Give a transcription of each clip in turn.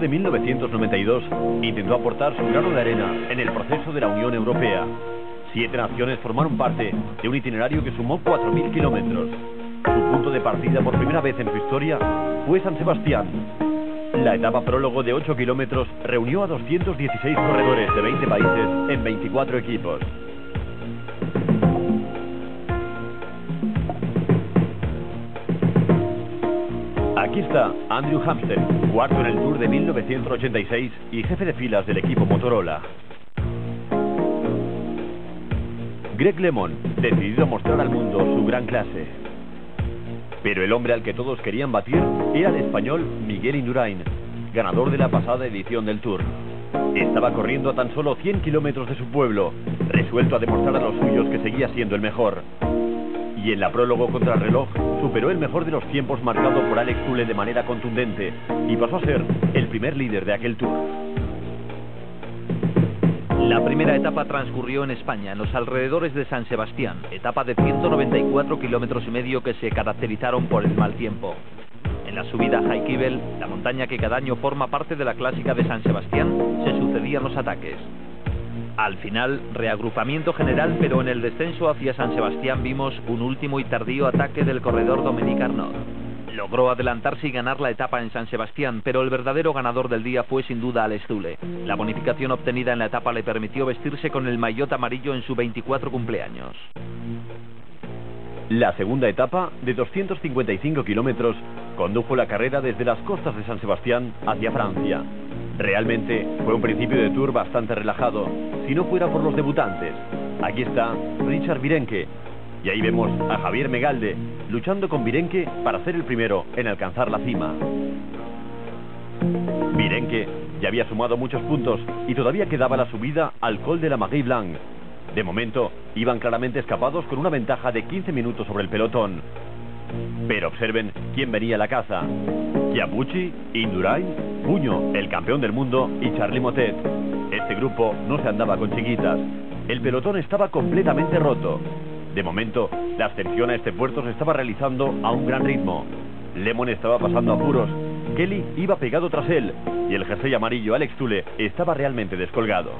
Tour de 1992 intentó aportar su grano de arena en el proceso de la Unión Europea. 7 naciones formaron parte de un itinerario que sumó 4.000 kilómetros. Su punto de partida por primera vez en su historia fue San Sebastián. La etapa prólogo de 8 kilómetros reunió a 216 corredores de 20 países en 24 equipos. Aquí está Andrew Hampsten, cuarto en el Tour de 1986 y jefe de filas del equipo Motorola. Greg LeMond, decidido a mostrar al mundo su gran clase. Pero el hombre al que todos querían batir era el español Miguel Indurain, ganador de la pasada edición del Tour. Estaba corriendo a tan solo 100 kilómetros de su pueblo, resuelto a demostrar a los suyos que seguía siendo el mejor. Y en la prólogo contra el reloj superó el mejor de los tiempos marcado por Alex Zülle de manera contundente y pasó a ser el primer líder de aquel Tour. La primera etapa transcurrió en España, en los alrededores de San Sebastián, etapa de 194 kilómetros y medio que se caracterizaron por el mal tiempo. En la subida a Jaikibel, la montaña que cada año forma parte de la clásica de San Sebastián, se sucedían los ataques. Al final, reagrupamiento general, pero en el descenso hacia San Sebastián vimos un último y tardío ataque del corredor Dominique Arnaud. Logró adelantarse y ganar la etapa en San Sebastián, pero el verdadero ganador del día fue sin duda Alex Zülle. La bonificación obtenida en la etapa le permitió vestirse con el maillot amarillo en su 24 cumpleaños. La segunda etapa, de 255 kilómetros, condujo la carrera desde las costas de San Sebastián hacia Francia. Realmente fue un principio de Tour bastante relajado, si no fuera por los debutantes. Aquí está Richard Virenque, y ahí vemos a Javier Megalde luchando con Virenque para ser el primero en alcanzar la cima. Virenque ya había sumado muchos puntos y todavía quedaba la subida al Col de la Maguey Blanc. De momento, iban claramente escapados con una ventaja de 15 minutos sobre el pelotón. Pero observen quién venía a la caza. Chiappucci, Indurain, Buño, el campeón del mundo, y Charly Motet. Este grupo no se andaba con chiquitas. El pelotón estaba completamente roto. De momento, la ascensión a este puerto se estaba realizando a un gran ritmo. LeMond estaba pasando apuros, Kelly iba pegado tras él, y el jersey amarillo Alex Zülle estaba realmente descolgado.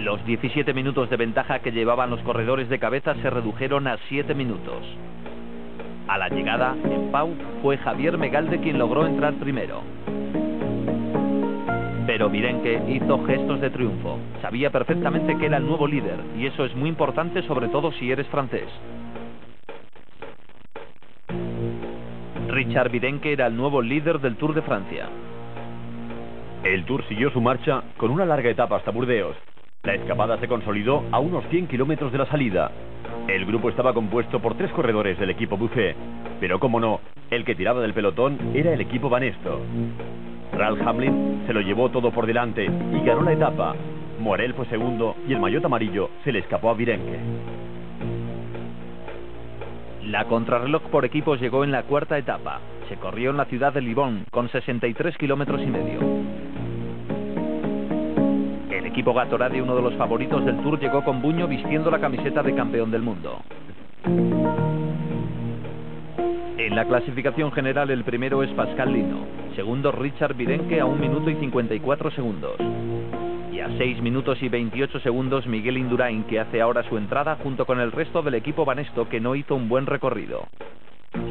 Los 17 minutos de ventaja que llevaban los corredores de cabeza se redujeron a 7 minutos. A la llegada, en Pau, fue Javier Megalde quien logró entrar primero. Pero Virenque hizo gestos de triunfo. Sabía perfectamente que era el nuevo líder, y eso es muy importante, sobre todo si eres francés. Richard Virenque era el nuevo líder del Tour de Francia. El Tour siguió su marcha con una larga etapa hasta Burdeos. La escapada se consolidó a unos 100 kilómetros de la salida. El grupo estaba compuesto por 3 corredores del equipo Buffet, pero como no, el que tiraba del pelotón era el equipo Banesto. Ralph Hamlin se lo llevó todo por delante y ganó la etapa. Morel fue segundo y el maillot amarillo se le escapó a Virenque. La contrarreloj por equipos llegó en la cuarta etapa. Se corrió en la ciudad de Libourne con 63 kilómetros y medio. El equipo Gatorade, uno de los favoritos del Tour, llegó con Buño vistiendo la camiseta de campeón del mundo. En la clasificación general el primero es Pascal Lino, segundo Richard Virenque a 1 minuto y 54 segundos. Y a 6 minutos y 28 segundos Miguel Indurain, que hace ahora su entrada junto con el resto del equipo Banesto, que no hizo un buen recorrido.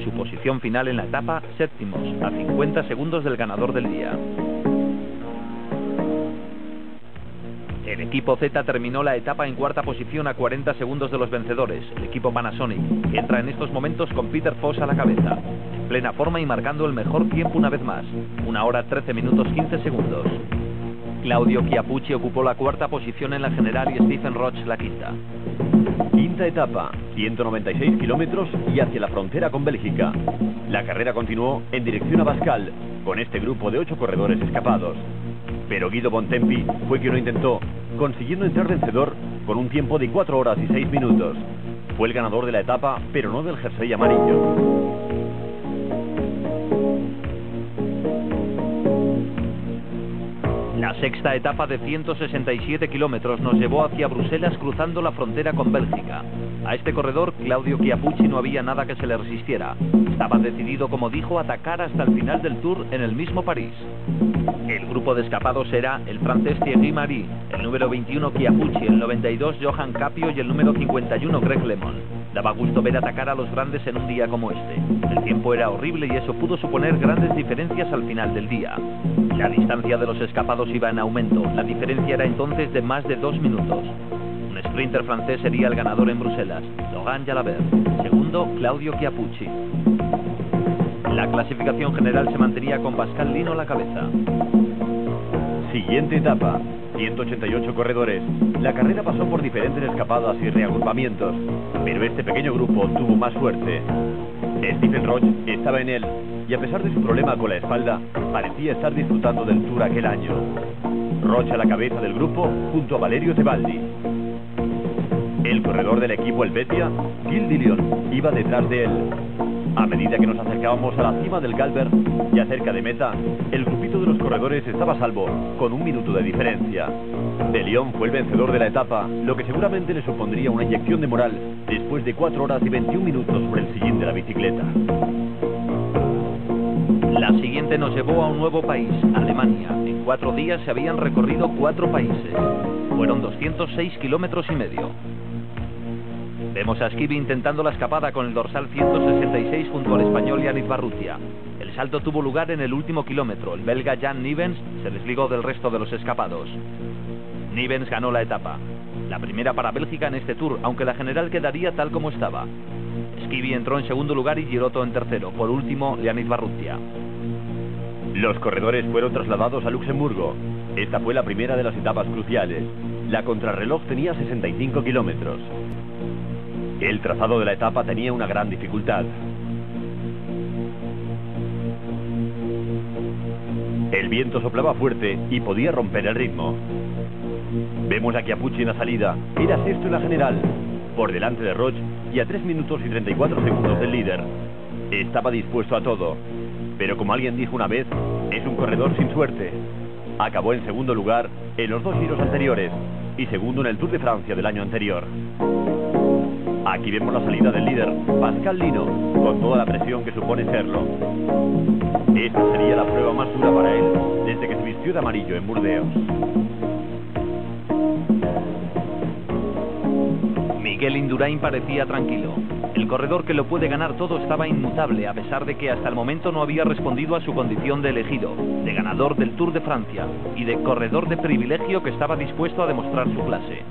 Su posición final en la etapa, séptimos, a 50 segundos del ganador del día. El equipo Z terminó la etapa en cuarta posición a 40 segundos de los vencedores. El equipo Panasonic entra en estos momentos con Peter Foss a la cabeza, en plena forma y marcando el mejor tiempo una vez más, 1 hora 13 minutos 15 segundos. Claudio Chiappucci ocupó la cuarta posición en la general y Stephen Roche la quinta. Quinta etapa, 196 kilómetros y hacia la frontera con Bélgica. La carrera continuó en dirección a Bascal, con este grupo de 8 corredores escapados. Pero Guido Bontempi fue quien lo intentó, consiguiendo entrar vencedor con un tiempo de 4 horas y 6 minutos. Fue el ganador de la etapa, pero no del jersey amarillo. La sexta etapa de 167 kilómetros nos llevó hacia Bruselas cruzando la frontera con Bélgica. A este corredor, Claudio Chiappucci, no había nada que se le resistiera. Estaba decidido, como dijo, a atacar hasta el final del Tour en el mismo París. El grupo de escapados era el francés Thierry Marix, el número 21 Chiappucci, el 92 Johan Capio y el número 51 Greg LeMond. Daba gusto ver atacar a los grandes en un día como este. El tiempo era horrible y eso pudo suponer grandes diferencias al final del día. La distancia de los escapados iba en aumento. La diferencia era entonces de más de 2 minutos. Un sprinter francés sería el ganador en Bruselas, Laurent Jalabert. Segundo, Claudio Chiappucci. La clasificación general se mantenía con Pascal Lino a la cabeza. Siguiente etapa, 188 corredores. La carrera pasó por diferentes escapadas y reagrupamientos, pero este pequeño grupo tuvo más suerte. Stephen Roche estaba en él, y a pesar de su problema con la espalda, parecía estar disfrutando del Tour aquel año. Roche a la cabeza del grupo, junto a Valerio Tebaldi. El corredor del equipo Helvetia, Gilles Dillon, iba detrás de él. A medida que nos acercábamos a la cima del Calvert, ya cerca de meta, el grupito de los corredores estaba a salvo, con 1 minuto de diferencia. De Lyon fue el vencedor de la etapa, lo que seguramente le supondría una inyección de moral después de 4 horas y 21 minutos sobre el sillín de la bicicleta. La siguiente nos llevó a un nuevo país, Alemania. En 4 días se habían recorrido 4 países. Fueron 206 kilómetros y medio. Vemos a Schivi intentando la escapada con el dorsal 166 junto al español Yannick Barrutia. El salto tuvo lugar en el último kilómetro. El belga Jan Nivens se desligó del resto de los escapados. Nivens ganó la etapa. La primera para Bélgica en este Tour, aunque la general quedaría tal como estaba. Schivi entró en segundo lugar y Girotto en tercero. Por último, Yannick Barrutia. Los corredores fueron trasladados a Luxemburgo. Esta fue la primera de las etapas cruciales. La contrarreloj tenía 65 kilómetros. El trazado de la etapa tenía una gran dificultad. El viento soplaba fuerte y podía romper el ritmo. Vemos a Chiappucci en la salida. Era sexto en la general, por delante de Roche y a 3 minutos y 34 segundos del líder. Estaba dispuesto a todo, pero como alguien dijo una vez, es un corredor sin suerte. Acabó en segundo lugar en los 2 giros anteriores y segundo en el Tour de Francia del año anterior. Aquí vemos la salida del líder, Pascal Lino, con toda la presión que supone serlo. Esta sería la prueba más dura para él desde que se vistió de amarillo en Burdeos. Miguel Indurain parecía tranquilo. El corredor que lo puede ganar todo estaba inmutable, a pesar de que hasta el momento no había respondido a su condición de elegido, de ganador del Tour de Francia y de corredor de privilegio que estaba dispuesto a demostrar su clase.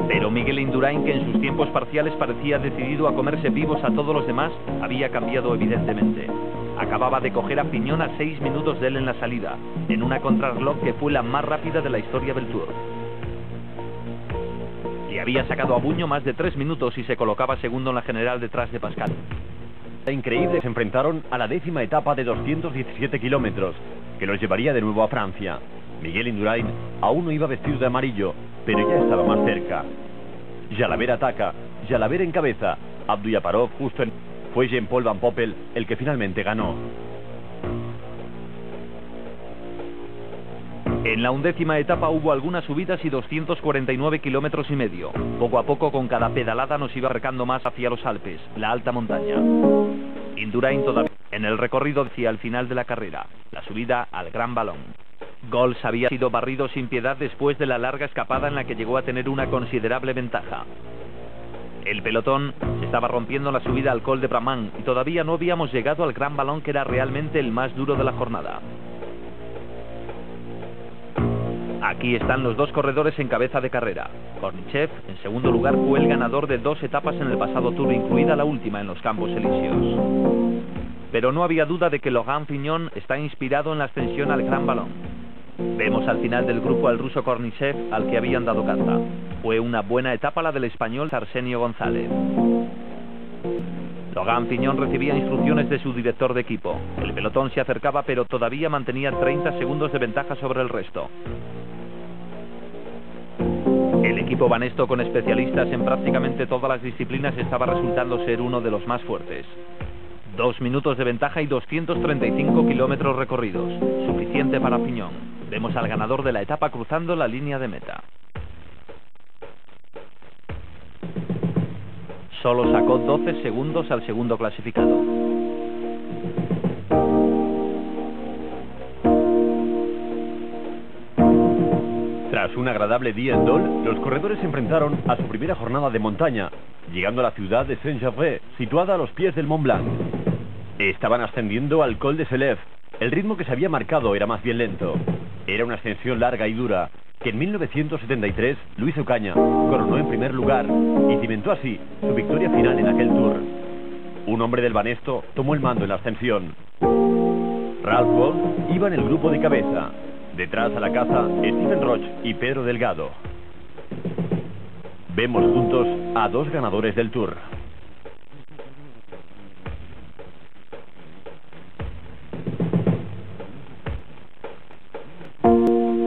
Pero Miguel Indurain, que en sus tiempos parciales parecía decidido a comerse vivos a todos los demás, había cambiado evidentemente. Acababa de coger a Fignon a 6 minutos de él en la salida, en una contrarreloj que fue la más rápida de la historia del Tour. Y había sacado a Buño más de 3 minutos y se colocaba segundo en la general detrás de Pascal. Increíble, se enfrentaron a la 10ª etapa de 217 kilómetros, que los llevaría de nuevo a Francia. Miguel Indurain aún no iba vestido de amarillo, pero ya estaba más cerca. Jalabert ataca, Jalabert en cabeza, Abdullaparov justo en... Fue Jean-Paul Van Poppel el que finalmente ganó. En la 11ª etapa hubo algunas subidas y 249 kilómetros y medio. Poco a poco, con cada pedalada nos iba acercando más hacia los Alpes, la alta montaña. Indurain todavía en el recorrido hacia el final de la carrera, la subida al Gran Balón. Gols había sido barrido sin piedad después de la larga escapada en la que llegó a tener una considerable ventaja. El pelotón se estaba rompiendo en la subida al Col de Bramant y todavía no habíamos llegado al Gran Balón, que era realmente el más duro de la jornada. Aquí están los 2 corredores en cabeza de carrera. Kornichev, en segundo lugar, fue el ganador de 2 etapas en el pasado Tour, incluida la última en los Campos Elíseos. Pero no había duda de que Laurent Fignon está inspirado en la ascensión al Gran Balón. Vemos al final del grupo al ruso Kornichev, al que habían dado caza. Fue una buena etapa la del español Arsenio González. Laurent Fignon recibía instrucciones de su director de equipo. El pelotón se acercaba, pero todavía mantenía 30 segundos de ventaja sobre el resto. El equipo Banesto, con especialistas en prácticamente todas las disciplinas, estaba resultando ser uno de los más fuertes. 2 minutos de ventaja y 235 kilómetros recorridos, suficiente para Fignon. Vemos al ganador de la etapa cruzando la línea de meta. Solo sacó 12 segundos al segundo clasificado. Tras un agradable día en Dole, los corredores se enfrentaron a su primera jornada de montaña, llegando a la ciudad de Saint-Gervais, situada a los pies del Mont Blanc. Estaban ascendiendo al Col de Selève. El ritmo que se había marcado era más bien lento. Era una ascensión larga y dura, que en 1973 Luis Ocaña coronó en primer lugar y cimentó así su victoria final en aquel Tour. Un hombre del Banesto tomó el mando en la ascensión. Ralph Wolf iba en el grupo de cabeza. Detrás a la caza, Stephen Roche y Pedro Delgado. Vemos juntos a dos ganadores del Tour.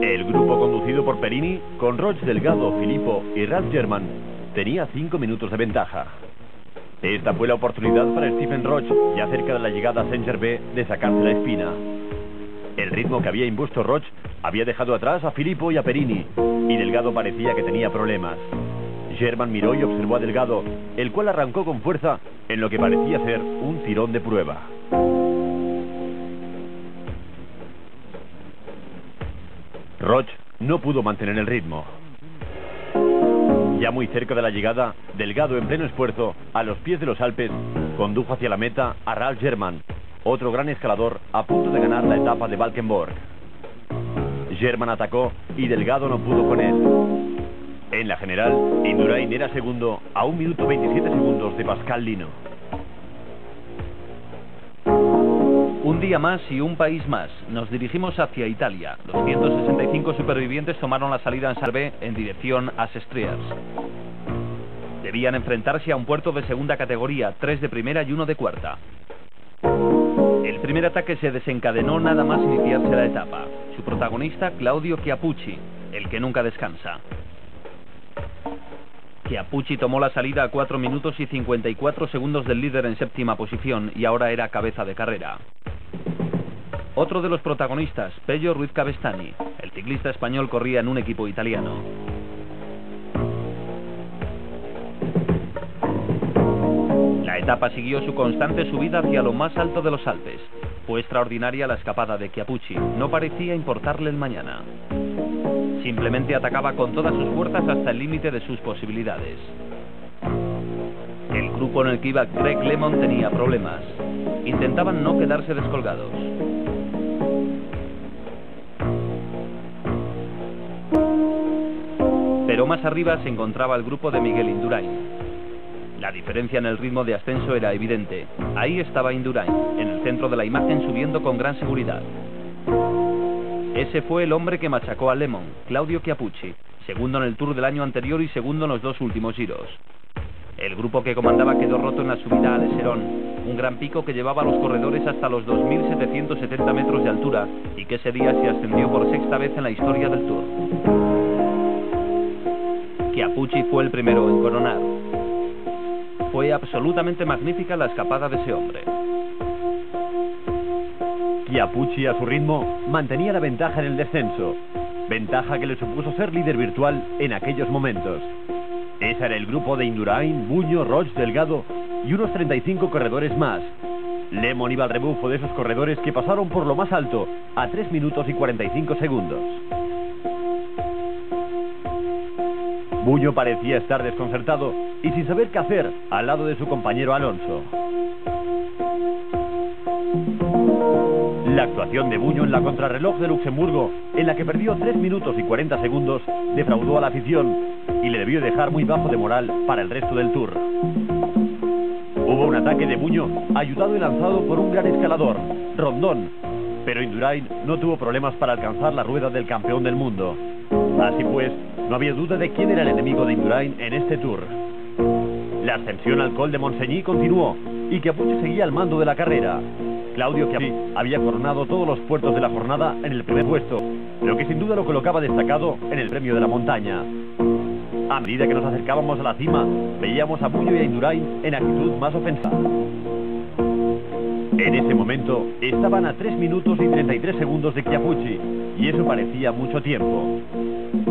El grupo conducido por Perini, con Roche, Delgado, Filippo y Ralph German, tenía 5 minutos de ventaja. Esta fue la oportunidad para Stephen Roche, ya cerca de la llegada a Saint-Gervais, de sacarse la espina. El ritmo que había impuesto Roche había dejado atrás a Filippo y a Perini, y Delgado parecía que tenía problemas. German miró y observó a Delgado, el cual arrancó con fuerza en lo que parecía ser un tirón de prueba. Roche no pudo mantener el ritmo. Ya muy cerca de la llegada, Delgado, en pleno esfuerzo, a los pies de los Alpes, condujo hacia la meta a Ralph German, otro gran escalador a punto de ganar la etapa de Valkenburg. German atacó y Delgado no pudo con él. En la general, Indurain era segundo a 1 minuto 27 segundos de Pascal Lino. Un día más y un país más. Nos dirigimos hacia Italia. Los 165 supervivientes tomaron la salida en Salvé en dirección a Sestriers. Debían enfrentarse a un puerto de segunda categoría, 3 de primera y 1 de cuarta. El primer ataque se desencadenó nada más iniciarse la etapa. Su protagonista, Claudio Chiappucci, el que nunca descansa. Chiappucci tomó la salida a 4 minutos y 54 segundos del líder en séptima posición y ahora era cabeza de carrera. Otro de los protagonistas, Pello Ruiz Cabestany, el ciclista español, corría en un equipo italiano. La etapa siguió su constante subida hacia lo más alto de los Alpes. Fue extraordinaria la escapada de Chiappucci, no parecía importarle el mañana. Simplemente atacaba con todas sus fuerzas hasta el límite de sus posibilidades. El grupo en el que iba Greg LeMond tenía problemas. Intentaban no quedarse descolgados. Pero más arriba se encontraba el grupo de Miguel Indurain. La diferencia en el ritmo de ascenso era evidente. Ahí estaba Indurain, en el centro de la imagen, subiendo con gran seguridad. Ese fue el hombre que machacó a LeMond, Claudio Chiappucci, segundo en el Tour del año anterior y segundo en los 2 últimos giros. El grupo que comandaba quedó roto en la subida al Eserón, un gran pico que llevaba a los corredores hasta los 2.770 metros de altura y que ese día se ascendió por 6ª vez en la historia del Tour. Chiappucci fue el primero en coronar. Fue absolutamente magnífica la escapada de ese hombre. Chiappucci, a su ritmo, mantenía la ventaja en el descenso, ventaja que le supuso ser líder virtual en aquellos momentos. Ese era el grupo de Indurain, Buño, Roche, Delgado y unos 35 corredores más. LeMond iba al rebufo de esos corredores que pasaron por lo más alto a 3 minutos y 45 segundos. Buño parecía estar desconcertado y sin saber qué hacer al lado de su compañero Alonso. La actuación de Buño en la contrarreloj de Luxemburgo, en la que perdió 3 minutos y 40 segundos, defraudó a la afición y le debió dejar muy bajo de moral para el resto del Tour. Hubo un ataque de Buño, ayudado y lanzado por un gran escalador, Rondón, pero Indurain no tuvo problemas para alcanzar la rueda del campeón del mundo. Así pues, no había duda de quién era el enemigo de Indurain en este Tour. La ascensión al Col de Montseny continuó y Chiappucci seguía al mando de la carrera. Claudio Chiappucci había coronado todos los puertos de la jornada en el primer puesto, lo que sin duda lo colocaba destacado en el premio de la montaña. A medida que nos acercábamos a la cima, veíamos a Buño y a Indurain en actitud más ofensiva. En ese momento estaban a 3 minutos y 33 segundos de Chiappucci, y eso parecía mucho tiempo.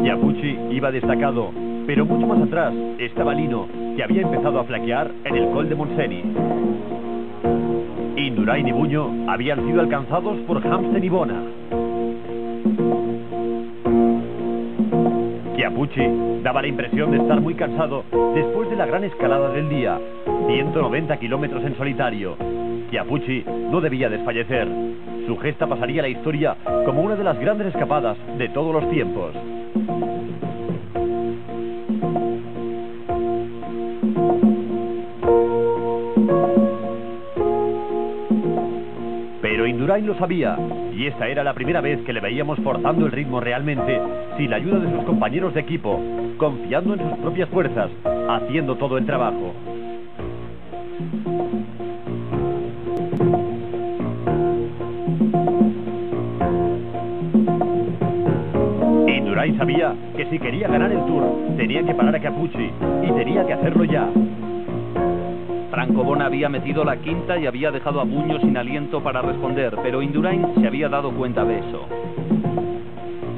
Chiappucci iba destacado, Pero mucho más atrás estaba Lino, que había empezado a flaquear en el Col de Montseny. Indurain y Buño habían sido alcanzados por Hamsten y Bona. Chiappucci daba la impresión de estar muy cansado después de la gran escalada del día, 190 kilómetros en solitario. Chiappucci no debía desfallecer. Su gesta pasaría a la historia como una de las grandes escapadas de todos los tiempos. Pero Indurain lo sabía, y esta era la primera vez que le veíamos forzando el ritmo realmente, sin la ayuda de sus compañeros de equipo, confiando en sus propias fuerzas, haciendo todo el trabajo. Indurain sabía que si quería ganar el Tour, tenía que parar a Chiappucci, y tenía que hacerlo ya. Franco Bona había metido la quinta y había dejado a Buño sin aliento para responder, pero Indurain se había dado cuenta de eso.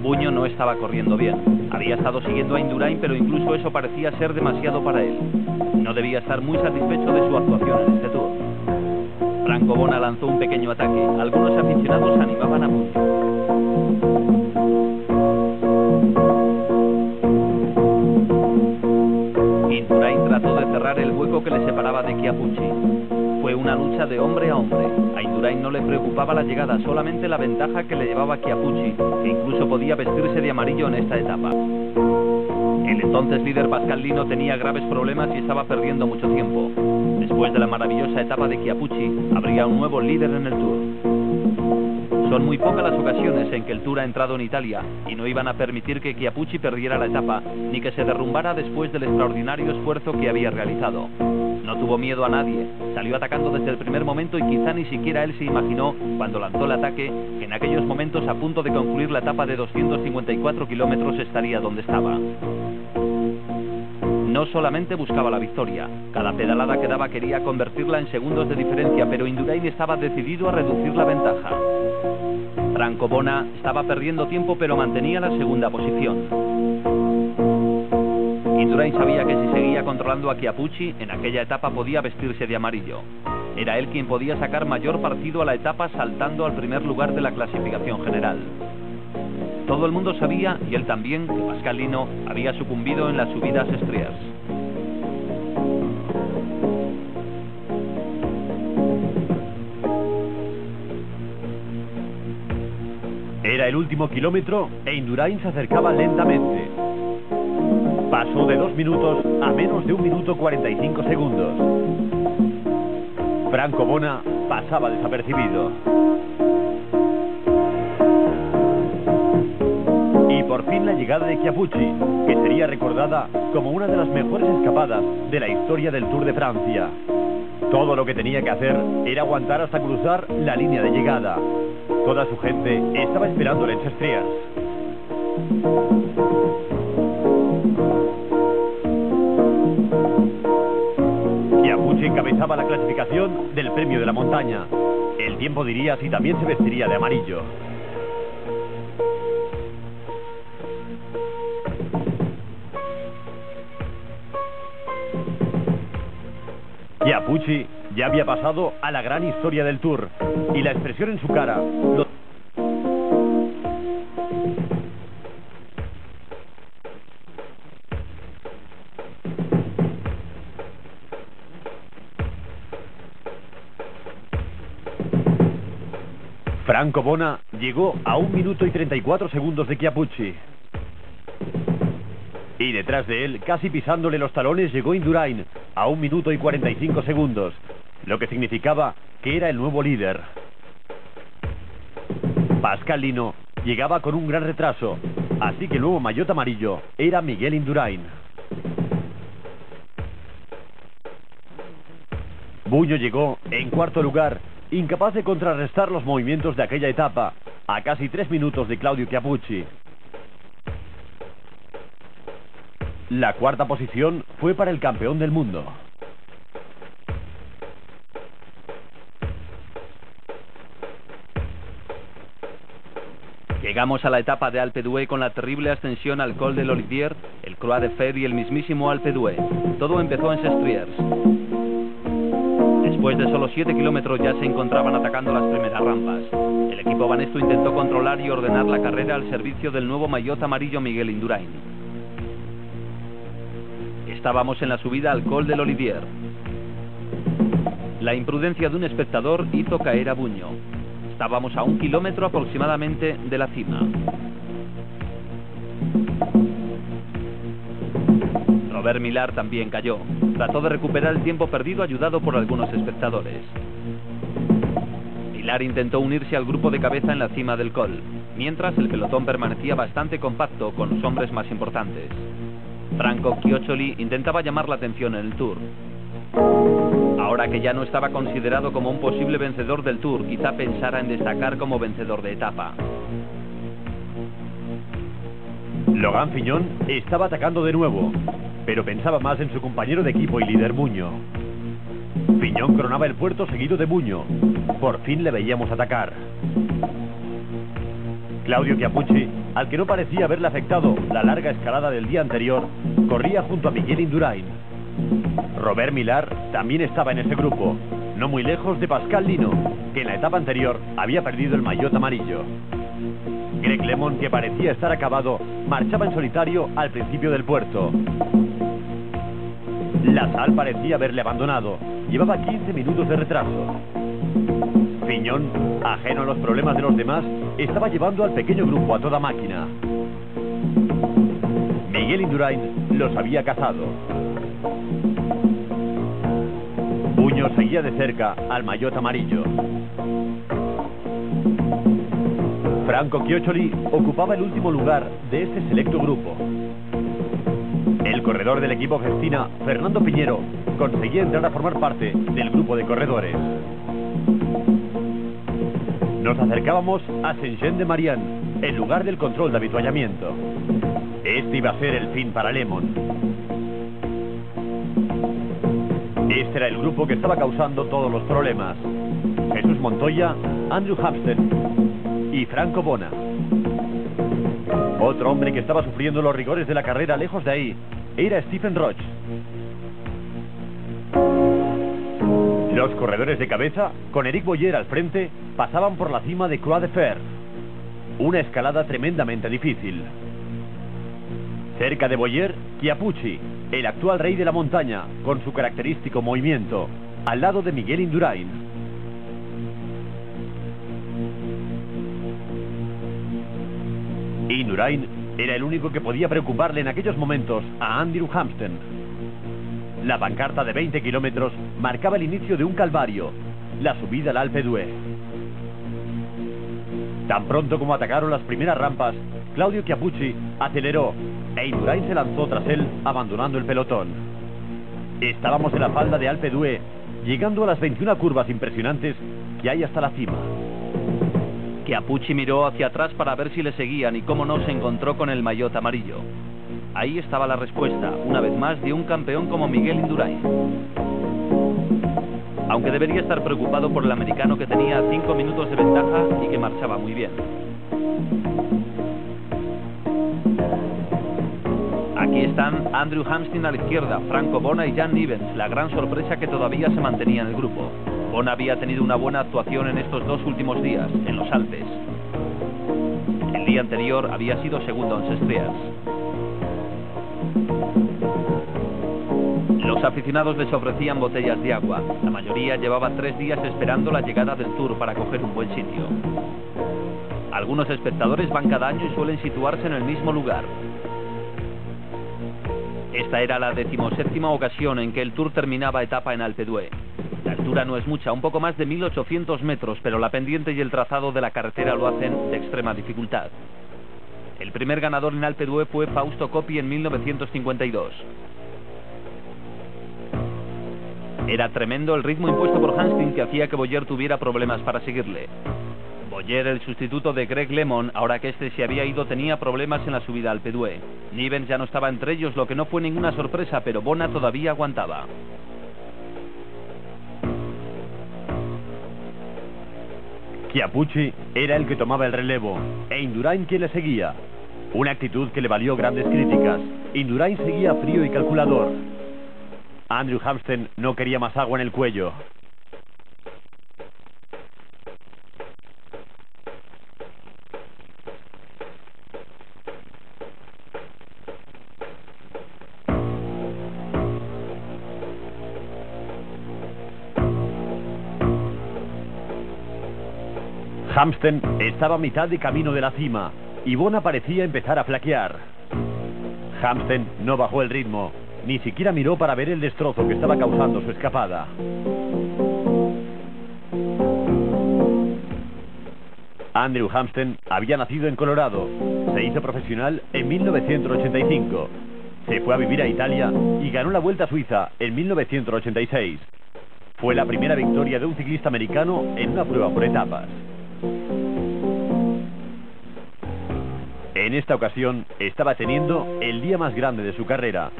Buño no estaba corriendo bien. Había estado siguiendo a Indurain, pero incluso eso parecía ser demasiado para él. No debía estar muy satisfecho de su actuación en este Tour. Franco Bona lanzó un pequeño ataque. Algunos aficionados animaban a Buño. Indurain trató de cerrar el hueco que le separaba de Chiappucci. Fue una lucha de hombre a hombre. A Indurain no le preocupaba la llegada, solamente la ventaja que le llevaba Chiappucci, que incluso podía vestirse de amarillo en esta etapa. El entonces líder Pascal Lino tenía graves problemas y estaba perdiendo mucho tiempo. Después de la maravillosa etapa de Chiappucci, habría un nuevo líder en el Tour. Son muy pocas las ocasiones en que el Tour ha entrado en Italia y no iban a permitir que Chiappucci perdiera la etapa ni que se derrumbara después del extraordinario esfuerzo que había realizado. No tuvo miedo a nadie, salió atacando desde el primer momento y quizá ni siquiera él se imaginó, cuando lanzó el ataque, que en aquellos momentos a punto de concluir la etapa de 254 kilómetros estaría donde estaba. No solamente buscaba la victoria, cada pedalada que daba quería convertirla en segundos de diferencia, pero Indurain estaba decidido a reducir la ventaja. Franco Bona estaba perdiendo tiempo, pero mantenía la segunda posición. Indurain sabía que si seguía controlando a Chiappucci, en aquella etapa podía vestirse de amarillo. Era él quien podía sacar mayor partido a la etapa saltando al primer lugar de la clasificación general. Todo el mundo sabía, y él también, que Pascal Lino había sucumbido en las subidas Estriers. Era el último kilómetro e Indurain se acercaba lentamente. Pasó de 2 minutos a menos de 1 minuto 45 segundos. Franco Bona pasaba desapercibido. Y por fin la llegada de Chiappucci, que sería recordada como una de las mejores escapadas de la historia del Tour de Francia. Todo lo que tenía que hacer era aguantar hasta cruzar la línea de llegada. Toda su gente estaba esperándole en Estriers. Chiappucci encabezaba la clasificación del premio de la montaña. El tiempo diría si también se vestiría de amarillo. Chiappucci ya había pasado a la gran historia del Tour, y la expresión en su cara lo... Franco Bona llegó a 1 minuto y 34 segundos de Chiappucci. Y detrás de él, casi pisándole los talones, llegó Indurain a 1 minuto y 45 segundos, lo que significaba que era el nuevo líder. Pascal Lino llegaba con un gran retraso, así que el nuevo maillot amarillo era Miguel Indurain. Buño llegó en 4º lugar, incapaz de contrarrestar los movimientos de aquella etapa, a casi 3 minutos de Claudio Chiappucci. La 4ª posición fue para el campeón del mundo. Llegamos a la etapa de Alpe d'Huez con la terrible ascensión al Col de l'Olivier, el el Croix de Fer y el mismísimo Alpe d'Huez. Todo empezó en Sestriers. Después de solo 7 kilómetros ya se encontraban atacando las primeras rampas. El equipo Banesto intentó controlar y ordenar la carrera al servicio del nuevo maillot amarillo Miguel Indurain. Estábamos en la subida al Col de l'Olivier. La imprudencia de un espectador hizo caer a Buño. Estábamos a 1 kilómetro aproximadamente de la cima. Robert Millar también cayó. Trató de recuperar el tiempo perdido ayudado por algunos espectadores. Millar intentó unirse al grupo de cabeza en la cima del col, mientras el pelotón permanecía bastante compacto con los hombres más importantes. Franco Chioccioli intentaba llamar la atención en el Tour. Ahora que ya no estaba considerado como un posible vencedor del Tour, quizá pensara en destacar como vencedor de etapa. Logan Fignon estaba atacando de nuevo, pero pensaba más en su compañero de equipo y líder Buño. Fignon coronaba el puerto seguido de Buño. Por fin le veíamos atacar. Claudio Chiappucci, al que no parecía haberle afectado la larga escalada del día anterior, corría junto a Miguel Indurain. Robert Millar también estaba en ese grupo, no muy lejos de Pascal Lino, que en la etapa anterior había perdido el maillot amarillo. Greg LeMond, que parecía estar acabado, marchaba en solitario al principio del puerto. Lasalle parecía haberle abandonado. Llevaba 15 minutos de retraso. Fignon, ajeno a los problemas de los demás, estaba llevando al pequeño grupo a toda máquina. Miguel Indurain los había cazado. Buño seguía de cerca al maillot amarillo. Franco Chioccioli ocupaba el último lugar de este selecto grupo. El corredor del equipo Gestina, Fernando Piñero, conseguía entrar a formar parte del grupo de corredores. Nos acercábamos a Saint-Jean-de-Maurienne, el lugar del control de avituallamiento. Este iba a ser el fin para LeMond. Este era el grupo que estaba causando todos los problemas. Jesús Montoya, Andrew Hampsten y Franco Bona. Otro hombre que estaba sufriendo los rigores de la carrera lejos de ahí era Stephen Roche. Los corredores de cabeza, con Eric Boyer al frente, pasaban por la cima de Croix de Fer. Una escalada tremendamente difícil. Cerca de Boyer, Chiappucci, el actual rey de la montaña, con su característico movimiento, al lado de Miguel Indurain. Indurain era el único que podía preocuparle en aquellos momentos a Andrew Hampsten. La pancarta de 20 kilómetros marcaba el inicio de un calvario, la subida al Alpe d'Huez. Tan pronto como atacaron las primeras rampas, Claudio Chiappucci aceleró e Indurain se lanzó tras él, abandonando el pelotón. Estábamos en la falda de Alpe d'Huez, llegando a las 21 curvas impresionantes que hay hasta la cima. Chiappucci miró hacia atrás para ver si le seguían y cómo no se encontró con el maillot amarillo. Ahí estaba la respuesta, una vez más, de un campeón como Miguel Indurain. Aunque debería estar preocupado por el americano que tenía 5 minutos de ventaja y que marchaba muy bien. Aquí están Andrew Hampsten a la izquierda, Franco Bona y Jan Nivens, la gran sorpresa que todavía se mantenía en el grupo. Bona había tenido una buena actuación en estos 2 últimos días, en los Alpes. El día anterior había sido segundo en Sestriers. Los aficionados les ofrecían botellas de agua. La mayoría llevaba 3 días esperando la llegada del Tour para coger un buen sitio. Algunos espectadores van cada año y suelen situarse en el mismo lugar. Esta era la 17ª ocasión en que el Tour terminaba etapa en Alpe d'Huez. La altura no es mucha, un poco más de 1800 metros, pero la pendiente y el trazado de la carretera lo hacen de extrema dificultad. El primer ganador en Alpe d'Huez fue Fausto Coppi en 1952. Era tremendo el ritmo impuesto por Hampsten que hacía que Boyer tuviera problemas para seguirle. Boyer, el sustituto de Greg LeMond, ahora que este se había ido, tenía problemas en la subida al Alpe d'Huez. Nivens ya no estaba entre ellos, lo que no fue ninguna sorpresa, pero Bona todavía aguantaba. Chiappucci era el que tomaba el relevo, e Indurain quien le seguía. Una actitud que le valió grandes críticas, Indurain seguía frío y calculador. Andrew Hampsten no quería más agua en el cuello. Hampsten estaba a mitad de camino de la cima y Bona parecía empezar a flaquear. Hampsten no bajó el ritmo, ni siquiera miró para ver el destrozo que estaba causando su escapada. Andrew Hampsten había nacido en Colorado, se hizo profesional en 1985, se fue a vivir a Italia y ganó la Vuelta a Suiza en 1986. Fue la primera victoria de un ciclista americano en una prueba por etapas. En esta ocasión estaba teniendo el día más grande de su carrera.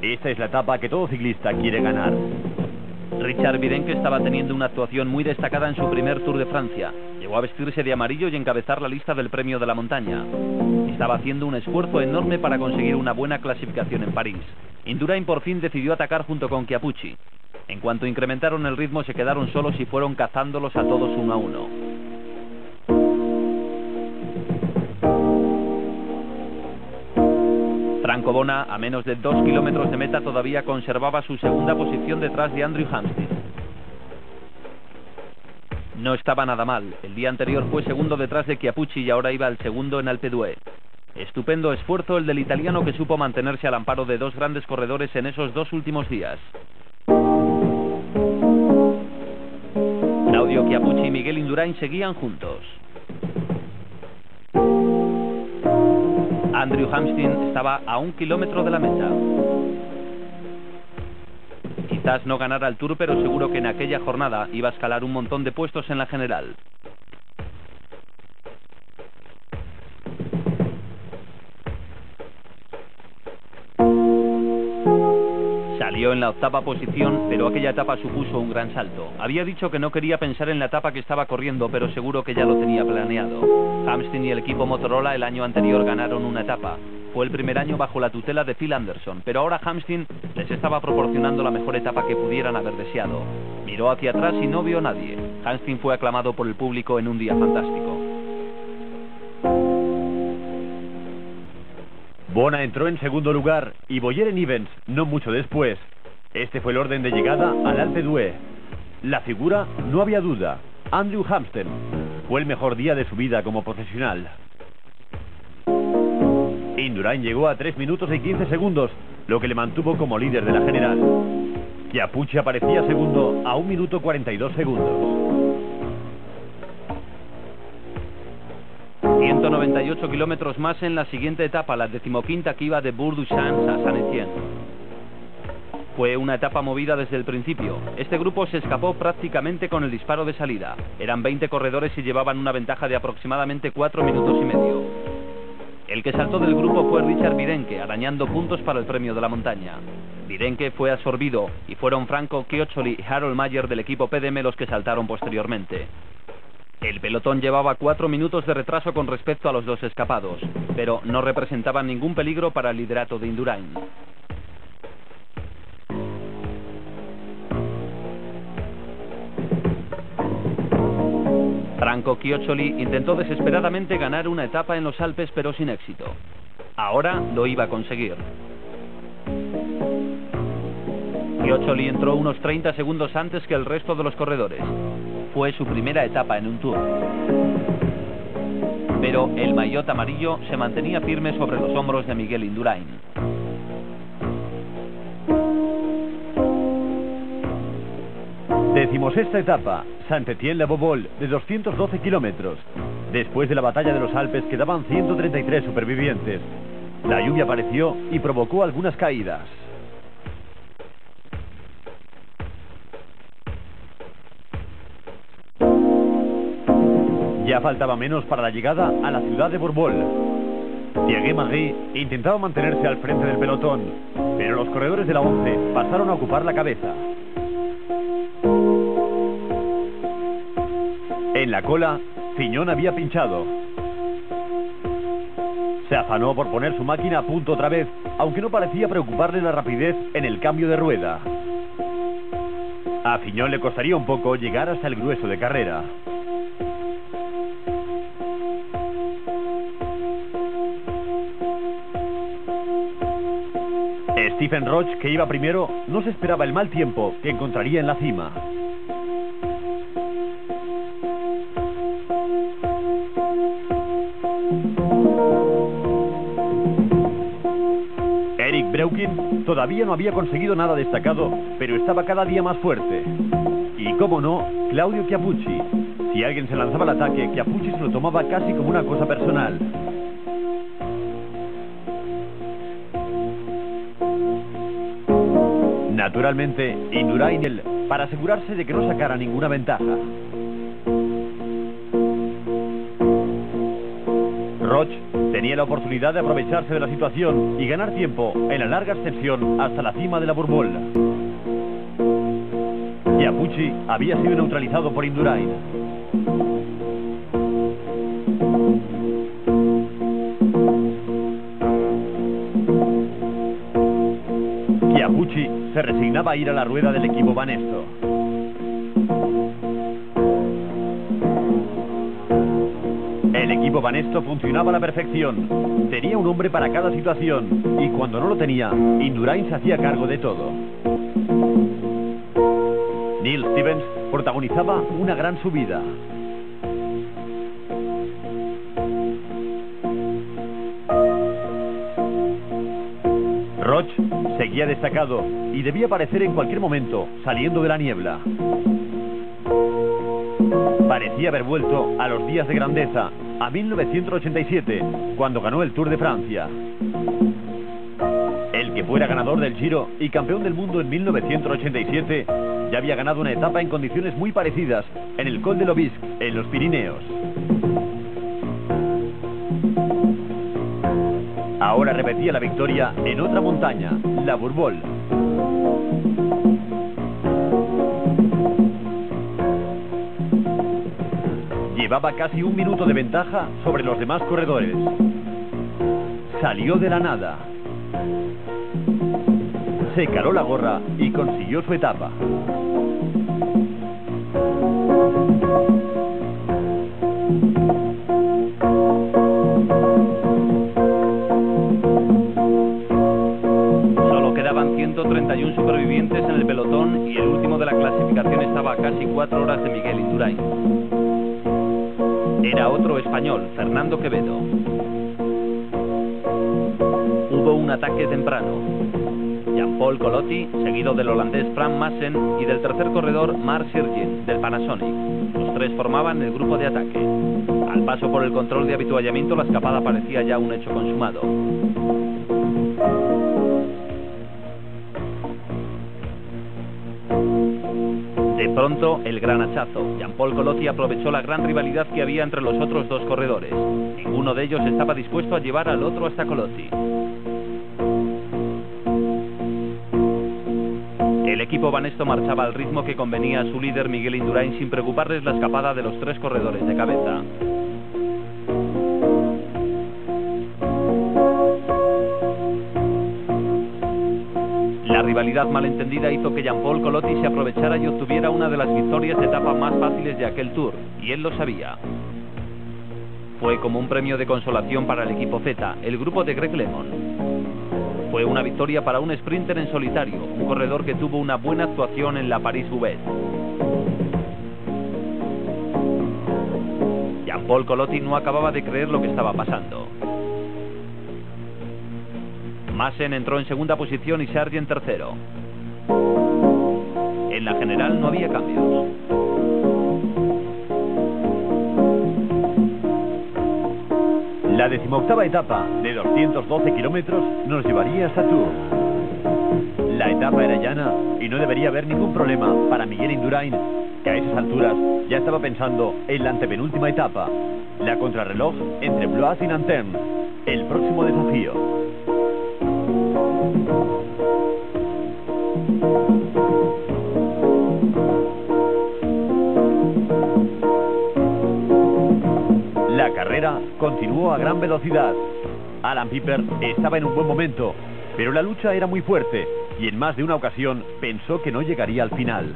Esta es la etapa que todo ciclista quiere ganar. Richard Virenque estaba teniendo una actuación muy destacada en su primer Tour de Francia. Llegó a vestirse de amarillo y encabezar la lista del Premio de la Montaña. Estaba haciendo un esfuerzo enorme para conseguir una buena clasificación en París. Indurain por fin decidió atacar junto con Chiappucci. En cuanto incrementaron el ritmo se quedaron solos y fueron cazándolos a todos uno a uno. Franco Bona, a menos de 2 kilómetros de meta, todavía conservaba su segunda posición detrás de Andrew Hampsten. No estaba nada mal. El día anterior fue segundo detrás de Chiappucci y ahora iba al segundo en Alpe d'Huez. Estupendo esfuerzo el del italiano, que supo mantenerse al amparo de dos grandes corredores en esos dos últimos días. Claudio Chiappucci y Miguel Indurain seguían juntos. Andrew Hampsten estaba a 1 kilómetro de la meta. Quizás no ganara el Tour, pero seguro que en aquella jornada iba a escalar un montón de puestos en la general. Salió en la 8ª posición, pero aquella etapa supuso un gran salto. Había dicho que no quería pensar en la etapa que estaba corriendo, pero seguro que ya lo tenía planeado. Hampsten y el equipo Motorola el año anterior ganaron una etapa. Fue el primer año bajo la tutela de Phil Anderson, pero ahora Hampsten les estaba proporcionando la mejor etapa que pudieran haber deseado. Miró hacia atrás y no vio a nadie. Hampsten fue aclamado por el público en un día fantástico. Bona entró en segundo lugar y Boyeren-Ivens no mucho después. Este fue el orden de llegada al Alpe d'Huez. La figura, no había duda, Andrew Hampsten. Fue el mejor día de su vida como profesional. Indurain llegó a 3 minutos y 15 segundos, lo que le mantuvo como líder de la general. Chiappucci aparecía segundo a 1 minuto 42 segundos. 198 kilómetros más en la siguiente etapa, la 15ª, que iba de Bourg-du-Champs a Saint-Étienne. Fue una etapa movida desde el principio. Este grupo se escapó prácticamente con el disparo de salida. Eran 20 corredores y llevaban una ventaja de aproximadamente 4 minutos y medio. El que saltó del grupo fue Richard Virenque, arañando puntos para el Premio de la Montaña. Virenque fue absorbido y fueron Franco Chioccioli y Harold Mayer del equipo PDM los que saltaron posteriormente. El pelotón llevaba 4 minutos de retraso con respecto a los dos escapados, pero no representaban ningún peligro para el liderato de Indurain. Franco Chioccioli intentó desesperadamente ganar una etapa en los Alpes, pero sin éxito. Ahora lo iba a conseguir. Chioccioli entró unos 30 segundos antes que el resto de los corredores. Fue su primera etapa en un Tour. Pero el maillot amarillo se mantenía firme sobre los hombros de Miguel Indurain. Decimosexta etapa, Saint-Étienne-le-Bourgol, de 212 kilómetros. Después de la batalla de los Alpes quedaban 133 supervivientes. La lluvia apareció y provocó algunas caídas. Ya faltaba menos para la llegada a la ciudad de Bourgol. Thierry Margy intentaba mantenerse al frente del pelotón, pero los corredores de la 11 pasaron a ocupar la cabeza. En la cola, Fignon había pinchado. Se afanó por poner su máquina a punto otra vez, aunque no parecía preocuparle la rapidez en el cambio de rueda. A Fignon le costaría un poco llegar hasta el grueso de carrera. Stephen Roche, que iba primero, no se esperaba el mal tiempo que encontraría en la cima. Eric Breukin todavía no había conseguido nada destacado, pero estaba cada día más fuerte. Y cómo no, Claudio Chiappucci. Si alguien se lanzaba al ataque, Chiappucci se lo tomaba casi como una cosa personal. Naturalmente, Indurain, para asegurarse de que no sacara ninguna ventaja. Roche tenía la oportunidad de aprovecharse de la situación y ganar tiempo en la larga ascensión hasta la cima de la Bourboule. Chiappucci había sido neutralizado por Indurain. Chiappucci se resignaba a ir a la rueda del equipo Banesto. El equipo Banesto funcionaba a la perfección. Tenía un hombre para cada situación y cuando no lo tenía, Indurain se hacía cargo de todo. Neil Stevens protagonizaba una gran subida. Roche seguía destacado y debía aparecer en cualquier momento, saliendo de la niebla. Parecía haber vuelto a los días de grandeza, a 1987, cuando ganó el Tour de Francia. El que fuera ganador del Giro y campeón del mundo en 1987, ya había ganado una etapa en condiciones muy parecidas, en el Col de l'Aubisque, en los Pirineos. Ahora repetía la victoria en otra montaña, la Bourboule. Llevaba casi un minuto de ventaja sobre los demás corredores. Salió de la nada. Se caló la gorra y consiguió su etapa. Solo quedaban 131 supervivientes en el pelotón y el último de la clasificación estaba a casi 4 horas de Miguel Indurain. Era otro español, Fernando Quevedo. Hubo un ataque temprano. Jean-Paul Colotti, seguido del holandés Frank Maassen y del tercer corredor Marc Sirgin, del Panasonic. Los tres formaban el grupo de ataque. Al paso por el control de habituallamiento, la escapada parecía ya un hecho consumado. De pronto, el gran hachazo. Jean-Paul Colotti aprovechó la gran rivalidad que había entre los otros dos corredores. Ninguno de ellos estaba dispuesto a llevar al otro hasta Colotti. El equipo Banesto marchaba al ritmo que convenía a su líder Miguel Indurain sin preocuparles la escapada de los tres corredores de cabeza. La rivalidad malentendida hizo que Jean-Paul Colotti se aprovechara y obtuviera una de las victorias de etapa más fáciles de aquel Tour, y él lo sabía. Fue como un premio de consolación para el equipo Z, el grupo de Greg LeMond. Fue una victoria para un sprinter en solitario, un corredor que tuvo una buena actuación en la París-Roubaix. Jean-Paul Colotti no acababa de creer lo que estaba pasando. Maassen entró en segunda posición y Sargent tercero. En la general no había cambios. La 18ª etapa de 212 kilómetros nos llevaría hasta Tours. La etapa era llana y no debería haber ningún problema para Miguel Indurain, que a esas alturas ya estaba pensando en la antepenúltima etapa, la contrarreloj entre Blois y Nanterre, el próximo desafío. La carrera continuó a gran velocidad. Alan Piper estaba en un buen momento, pero la lucha era muy fuerte y en más de una ocasión pensó que no llegaría al final.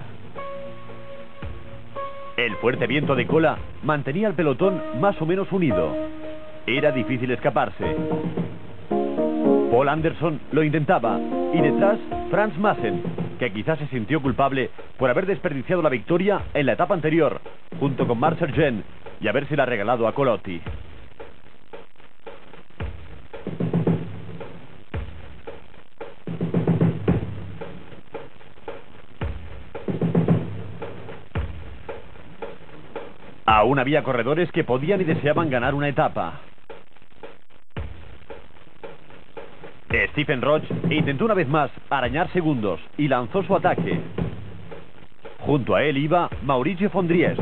El fuerte viento de cola mantenía al pelotón más o menos unido. Era difícil escaparse. Paul Anderson lo intentaba y detrás Franz Massen, que quizás se sintió culpable por haber desperdiciado la victoria en la etapa anterior, junto con Marc Sergent, y habérsela regalado a Colotti. Aún había corredores que podían y deseaban ganar una etapa. Stephen Roche intentó una vez más arañar segundos y lanzó su ataque. Junto a él iba Mauricio von Driest.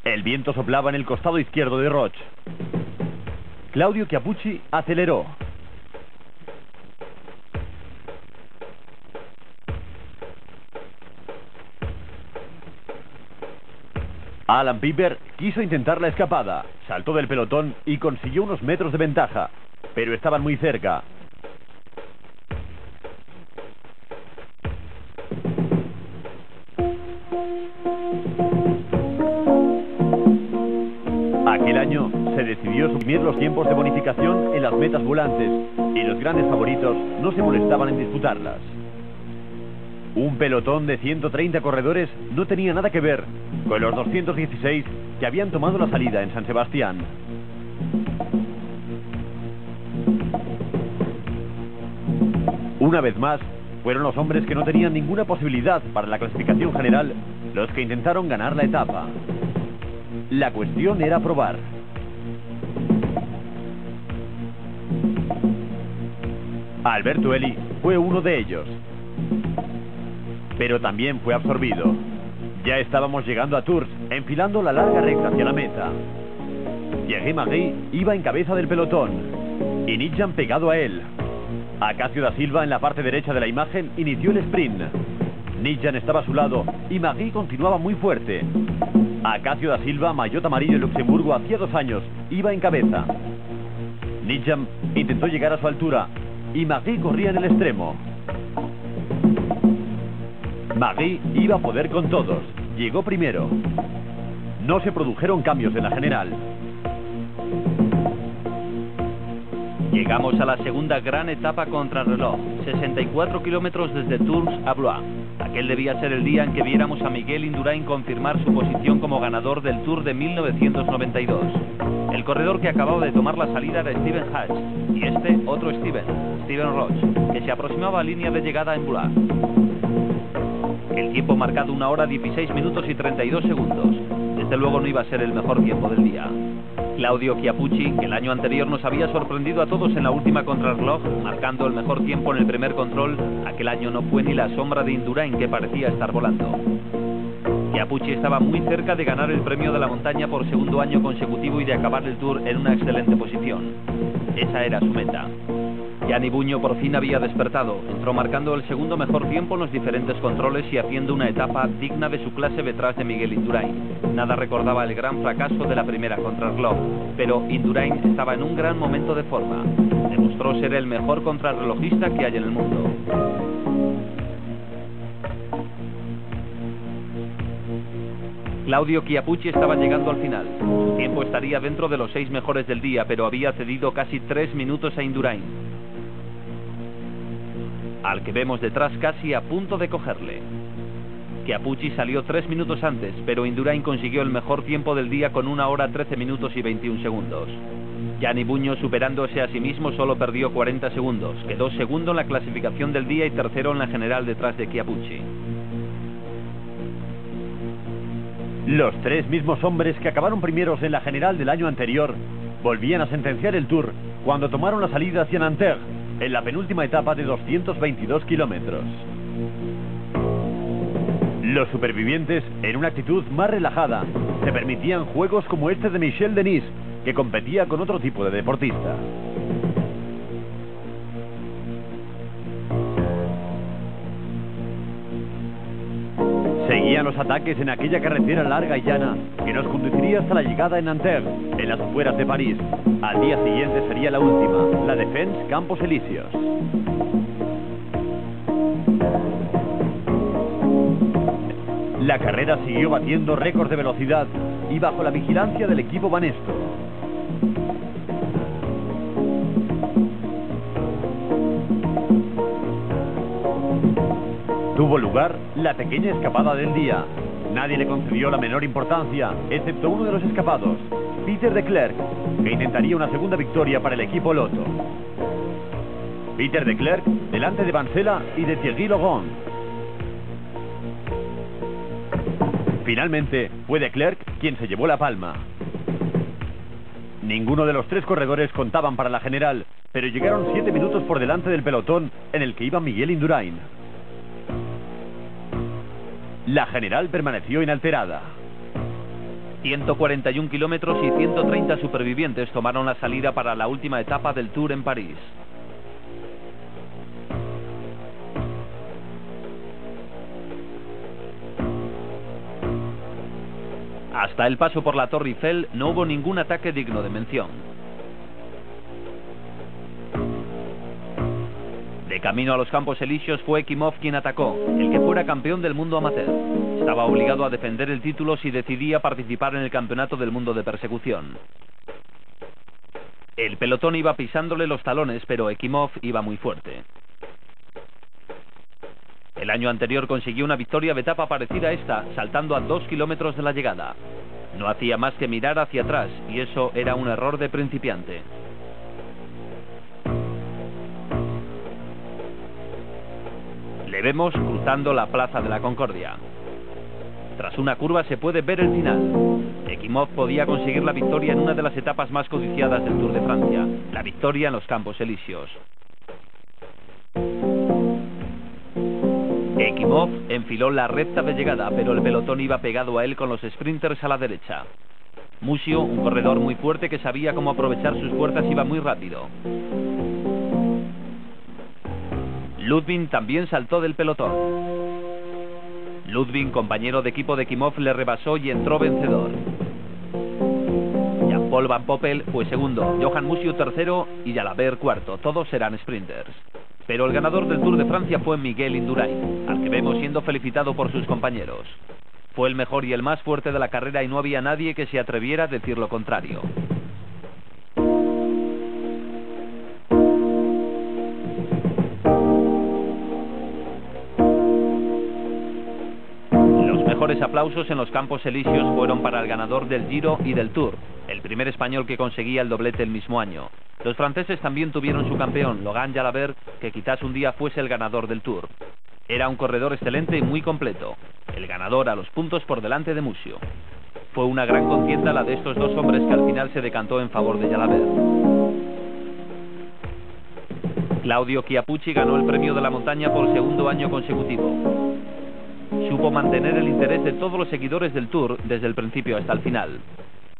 El viento soplaba en el costado izquierdo de Roche. Claudio Chiappucci aceleró. Alan Piper quiso intentar la escapada, saltó del pelotón y consiguió unos metros de ventaja, pero estaban muy cerca. Aquel año se decidió suprimir los tiempos de bonificación en las metas volantes y los grandes favoritos no se molestaban en disputarlas. Un pelotón de 130 corredores no tenía nada que ver con los 216 que habían tomado la salida en San Sebastián. Una vez más, fueron los hombres que no tenían ninguna posibilidad para la clasificación general los que intentaron ganar la etapa. La cuestión era probar. Alberto Eli fue uno de ellos, pero también fue absorbido. Ya estábamos llegando a Tours, enfilando la larga recta hacia la meta. Thierry Marguet iba en cabeza del pelotón y Nijjan pegado a él. Acacio da Silva, en la parte derecha de la imagen, inició el sprint. Nijjan estaba a su lado y Marguet continuaba muy fuerte. Acacio da Silva, maillot amarillo de Luxemburgo hacía 2 años, iba en cabeza. Nijjan intentó llegar a su altura y Marguet corría en el extremo. Marguet iba a poder con todos. Llegó primero. No se produjeron cambios en la general. Llegamos a la segunda gran etapa contrarreloj, 64 kilómetros desde Tours a Blois. Aquel debía ser el día en que viéramos a Miguel Indurain confirmar su posición como ganador del Tour de 1992. El corredor que acababa de tomar la salida era Steven Hatch, y este otro Steven Roche, que se aproximaba a línea de llegada en Blois. El tiempo marcado 1 hora 16 minutos y 32 segundos. Desde luego no iba a ser el mejor tiempo del día. Claudio Chiappucci, que el año anterior nos había sorprendido a todos en la última contrarreloj, marcando el mejor tiempo en el primer control, aquel año no fue ni la sombra de Indurain, que parecía estar volando. Chiappucci estaba muy cerca de ganar el premio de la montaña por segundo año consecutivo y de acabar el Tour en una excelente posición. Esa era su meta. Gianni Bugno por fin había despertado, entró marcando el segundo mejor tiempo en los diferentes controles y haciendo una etapa digna de su clase detrás de Miguel Indurain. Nada recordaba el gran fracaso de la primera contrarreloj, pero Indurain estaba en un gran momento de forma. Demostró ser el mejor contrarrelojista que hay en el mundo. Claudio Chiappucci estaba llegando al final. Su tiempo estaría dentro de los 6 mejores del día, pero había cedido casi 3 minutos a Indurain, al que vemos detrás casi a punto de cogerle. Chiappucci salió 3 minutos antes, pero Indurain consiguió el mejor tiempo del día con 1 hora 13 minutos y 21 segundos. Gianni Bugno, superándose a sí mismo, solo perdió 40 segundos. Quedó segundo en la clasificación del día y tercero en la general detrás de Chiappucci. Los 3 mismos hombres que acabaron primeros en la general del año anterior volvían a sentenciar el Tour cuando tomaron la salida hacia Nanterre en la penúltima etapa de 222 kilómetros. Los supervivientes, en una actitud más relajada, se permitían juegos como este de Michel Denis, que competía con otro tipo de deportista. Venían los ataques en aquella carretera larga y llana que nos conduciría hasta la llegada en Nanterre, en las afueras de París. Al día siguiente sería la última, la Défense Campos Elíseos. La carrera siguió batiendo récords de velocidad y bajo la vigilancia del equipo Banesto. Tuvo lugar la pequeña escapada del día. Nadie le concedió la menor importancia, excepto uno de los escapados, Peter de Klerk, que intentaría una segunda victoria para el equipo Lotto. Peter de Klerk delante de Vansela y de Thierry Logon. Finalmente, fue de Klerk quien se llevó la palma. Ninguno de los tres corredores contaban para la general, pero llegaron 7 minutos por delante del pelotón en el que iba Miguel Indurain. La general permaneció inalterada. 141 kilómetros y 130 supervivientes tomaron la salida para la última etapa del Tour en París. Hasta el paso por la Torre Eiffel no hubo ningún ataque digno de mención. De camino a los Campos Elíseos fue Ekimov quien atacó, el que fuera campeón del mundo amateur. Estaba obligado a defender el título si decidía participar en el Campeonato del Mundo de Persecución. El pelotón iba pisándole los talones, pero Ekimov iba muy fuerte. El año anterior consiguió una victoria de etapa parecida a esta, saltando a 2 kilómetros de la llegada. No hacía más que mirar hacia atrás, y eso era un error de principiante. Le vemos cruzando la Plaza de la Concordia. Tras una curva se puede ver el final. Ekimov podía conseguir la victoria en una de las etapas más codiciadas del Tour de Francia, la victoria en los Campos Elíseos. Ekimov enfiló la recta de llegada, pero el pelotón iba pegado a él con los sprinters a la derecha. Musio, un corredor muy fuerte que sabía cómo aprovechar sus fuerzas, iba muy rápido. Ludwig también saltó del pelotón. Ludwig, compañero de equipo de Ekimov, le rebasó y entró vencedor. Jean-Paul Van Poppel fue segundo, Johan Musio tercero y Jalabert cuarto. Todos eran sprinters. Pero el ganador del Tour de Francia fue Miguel Indurain, al que vemos siendo felicitado por sus compañeros. Fue el mejor y el más fuerte de la carrera y no había nadie que se atreviera a decir lo contrario. Los mejores aplausos en los Campos Elíseos fueron para el ganador del Giro y del Tour, el primer español que conseguía el doblete el mismo año. Los franceses también tuvieron su campeón, Logan Jalabert, que quizás un día fuese el ganador del Tour. Era un corredor excelente y muy completo, el ganador a los puntos por delante de Musio. Fue una gran contienda la de estos dos hombres que al final se decantó en favor de Jalabert. Claudio Chiappucci ganó el premio de la montaña por segundo año consecutivo. Supo mantener el interés de todos los seguidores del Tour desde el principio hasta el final.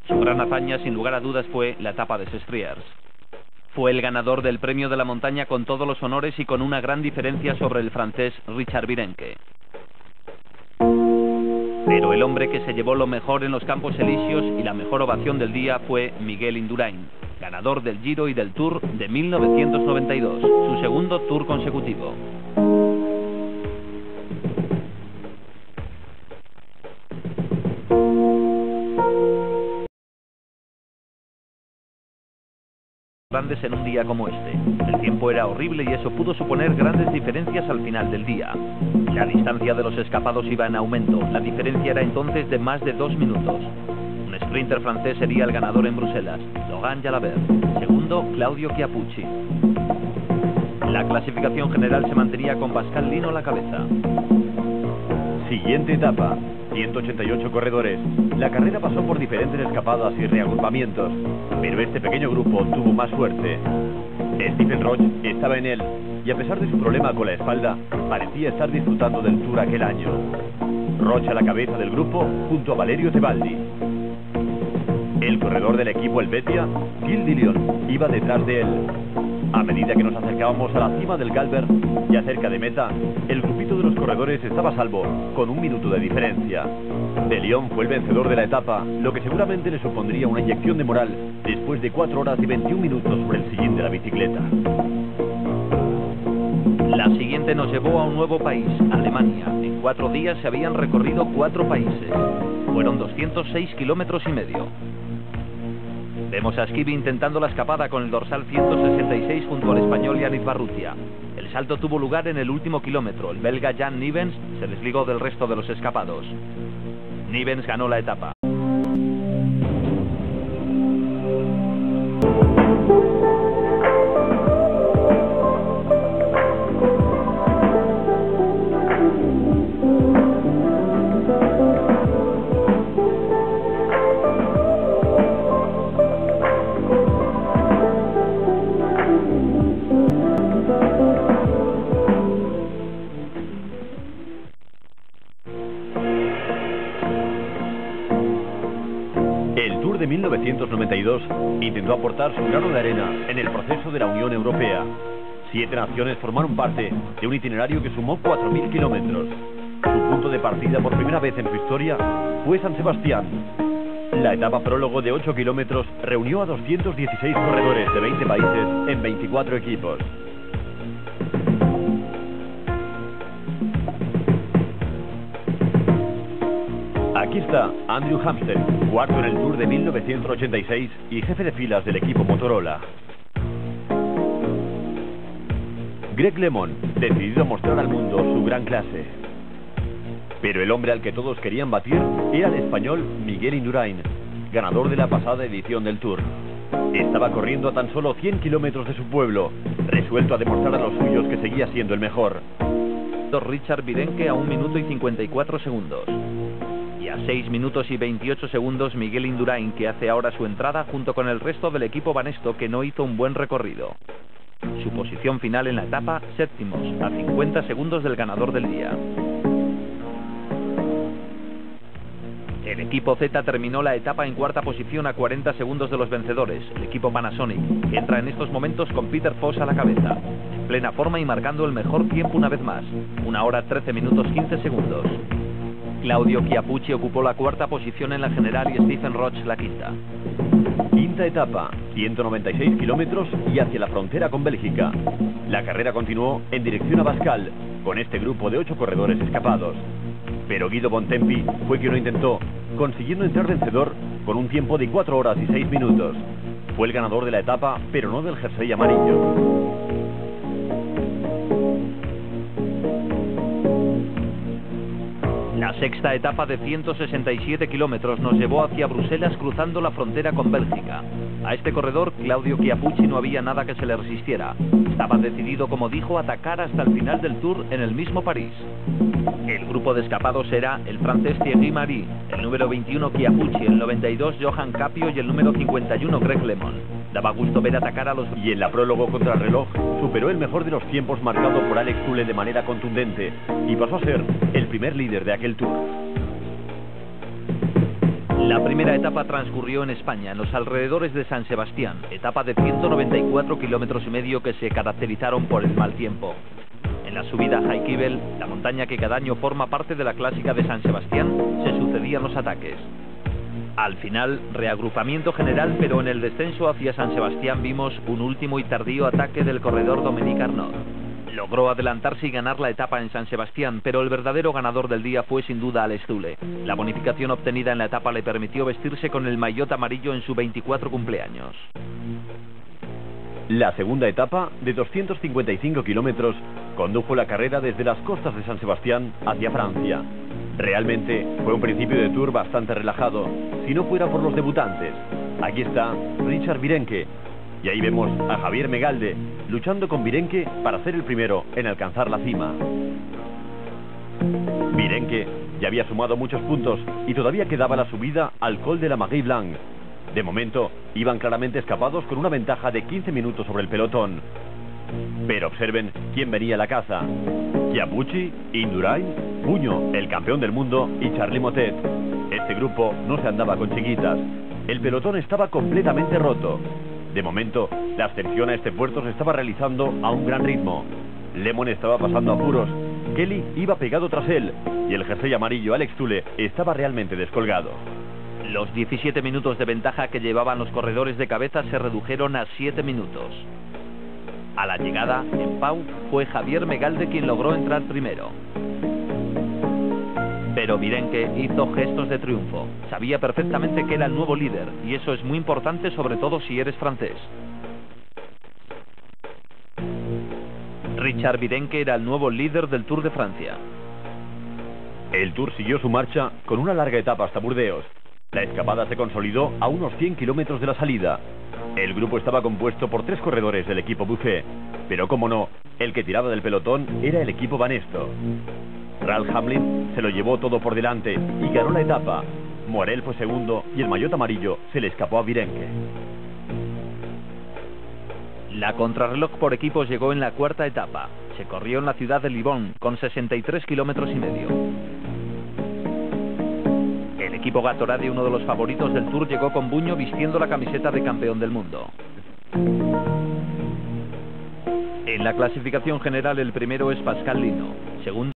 Su gran hazaña, sin lugar a dudas, fue la etapa de Sestriers. Fue el ganador del premio de la montaña con todos los honores y con una gran diferencia sobre el francés Richard Virenque. Pero el hombre que se llevó lo mejor en los Campos Elíseos y la mejor ovación del día fue Miguel Indurain, ganador del Giro y del Tour de 1992, su segundo Tour consecutivo. Grandes en un día como este. El tiempo era horrible y eso pudo suponer grandes diferencias al final del día. La distancia de los escapados iba en aumento. La diferencia era entonces de más de 2 minutos. Un sprinter francés sería el ganador en Bruselas, Logan Jalabert. Segundo, Claudio Chiappucci. La clasificación general se mantenía con Pascal Lino a la cabeza. Siguiente etapa, 188 corredores. La carrera pasó por diferentes escapadas y reagrupamientos, pero este pequeño grupo tuvo más suerte. Stephen Roche estaba en él, y a pesar de su problema con la espalda, parecía estar disfrutando del Tour aquel año. Roche a la cabeza del grupo, junto a Valerio Tebaldi. El corredor del equipo Helvetia, Gil Dillon, iba detrás de él. A medida que nos acercábamos a la cima del Galber, ya cerca de meta, el grupito de los corredores estaba a salvo, con 1 minuto de diferencia. De Lyon fue el vencedor de la etapa, lo que seguramente le supondría una inyección de moral después de 4 horas y 21 minutos sobre el sillín de la bicicleta. La siguiente nos llevó a un nuevo país, Alemania. En 4 días se habían recorrido 4 países. Fueron 206 kilómetros y medio. Vemos a Schivi intentando la escapada con el dorsal 166 junto al español Yannick Barrutia. El salto tuvo lugar en el último kilómetro. El belga Jan Nivens se desligó del resto de los escapados. Nivens ganó la etapa. De 1992 intentó aportar su grano de arena en el proceso de la Unión Europea. 7 naciones formaron parte de un itinerario que sumó 4.000 kilómetros. Su punto de partida por primera vez en su historia fue San Sebastián. La etapa prólogo de 8 kilómetros reunió a 216 corredores de 20 países en 24 equipos. Aquí está Andrew Hampstead, cuarto en el Tour de 1986 y jefe de filas del equipo Motorola. Greg LeMond, decidido a mostrar al mundo su gran clase. Pero el hombre al que todos querían batir era el español Miguel Indurain, ganador de la pasada edición del Tour. Estaba corriendo a tan solo 100 kilómetros de su pueblo, resuelto a demostrar a los suyos que seguía siendo el mejor. Richard Virenque a 1 minuto y 54 segundos. Y a 6 minutos y 28 segundos Miguel Indurain, que hace ahora su entrada junto con el resto del equipo Banesto, que no hizo un buen recorrido. Su posición final en la etapa, séptimos, a 50 segundos del ganador del día. El equipo Z terminó la etapa en 4ª posición a 40 segundos de los vencedores, el equipo Panasonic, que entra en estos momentos con Peter Foss a la cabeza, en plena forma y marcando el mejor tiempo una vez más, 1 hora 13 minutos 15 segundos. Claudio Chiappucci ocupó la 4ª posición en la general y Stephen Roche la 5ª. Quinta etapa, 196 kilómetros y hacia la frontera con Bélgica. La carrera continuó en dirección a Bascal, con este grupo de 8 corredores escapados. Pero Guido Bontempi fue quien lo intentó, consiguiendo entrar vencedor con un tiempo de 4 horas y 6 minutos. Fue el ganador de la etapa, pero no del jersey amarillo. La 6ª etapa de 167 kilómetros nos llevó hacia Bruselas cruzando la frontera con Bélgica. A este corredor, Claudio Chiappucci, no había nada que se le resistiera. Estaba decidido, como dijo, a atacar hasta el final del Tour en el mismo París. El grupo de escapados era el francés Thierry Marie, el número 21 Chiappucci, el 92 Johan Capio y el número 51 Greg LeMond. Daba gusto ver atacar a los... Y en la prólogo contra el reloj superó el mejor de los tiempos marcado por Alex Zülle de manera contundente y pasó a ser el primer líder de aquel Tour. La primera etapa transcurrió en España, en los alrededores de San Sebastián, etapa de 194 kilómetros y medio que se caracterizaron por el mal tiempo. En la subida a Jaikibel, la montaña que cada año forma parte de la clásica de San Sebastián, se sucedían los ataques. Al final, reagrupamiento general, pero en el descenso hacia San Sebastián vimos un último y tardío ataque del corredor Dominique Arnaud. Logró adelantarse y ganar la etapa en San Sebastián, pero el verdadero ganador del día fue sin duda Alex Zülle. La bonificación obtenida en la etapa le permitió vestirse con el maillot amarillo en su 24 cumpleaños. La segunda etapa, de 255 kilómetros, condujo la carrera desde las costas de San Sebastián hacia Francia. Realmente fue un principio de Tour bastante relajado, si no fuera por los debutantes. Aquí está Richard Virenque, y ahí vemos a Javier Megalde luchando con Virenque para ser el primero en alcanzar la cima. Virenque ya había sumado muchos puntos y todavía quedaba la subida al Col de la Maguey Blanc. De momento, iban claramente escapados con una ventaja de 15 minutos sobre el pelotón. Pero observen quién venía a la caza. Chiappucci, Indurain, Buño, el campeón del mundo, y Charly Motet. Este grupo no se andaba con chiquitas. el pelotón estaba completamente roto. De momento, la ascensión a este puerto se estaba realizando a un gran ritmo. Lemon estaba pasando apuros, Kelly iba pegado tras él y el jersey amarillo Alex Thule estaba realmente descolgado. Los 17 minutos de ventaja que llevaban los corredores de cabeza se redujeron a 7 minutos. A la llegada, en Pau, fue Javier Megalde quien logró entrar primero. Pero Virenque hizo gestos de triunfo. Sabía perfectamente que era el nuevo líder, y eso es muy importante, sobre todo si eres francés. Richard Virenque era el nuevo líder del Tour de Francia. El Tour siguió su marcha con una larga etapa hasta Burdeos. La escapada se consolidó a unos 100 kilómetros de la salida. El grupo estaba compuesto por 3 corredores del equipo Buffet, pero como no, el que tiraba del pelotón era el equipo Banesto. Ralph Hamlin se lo llevó todo por delante y ganó la etapa. Morel fue segundo y el maillot amarillo se le escapó a Virenque. La contrarreloj por equipos llegó en la cuarta etapa. Se corrió en la ciudad de Libourne con 63 kilómetros y medio. El equipo Gatorade, uno de los favoritos del Tour, llegó con Buño vistiendo la camiseta de campeón del mundo. En la clasificación general el primero es Pascal Lino, segundo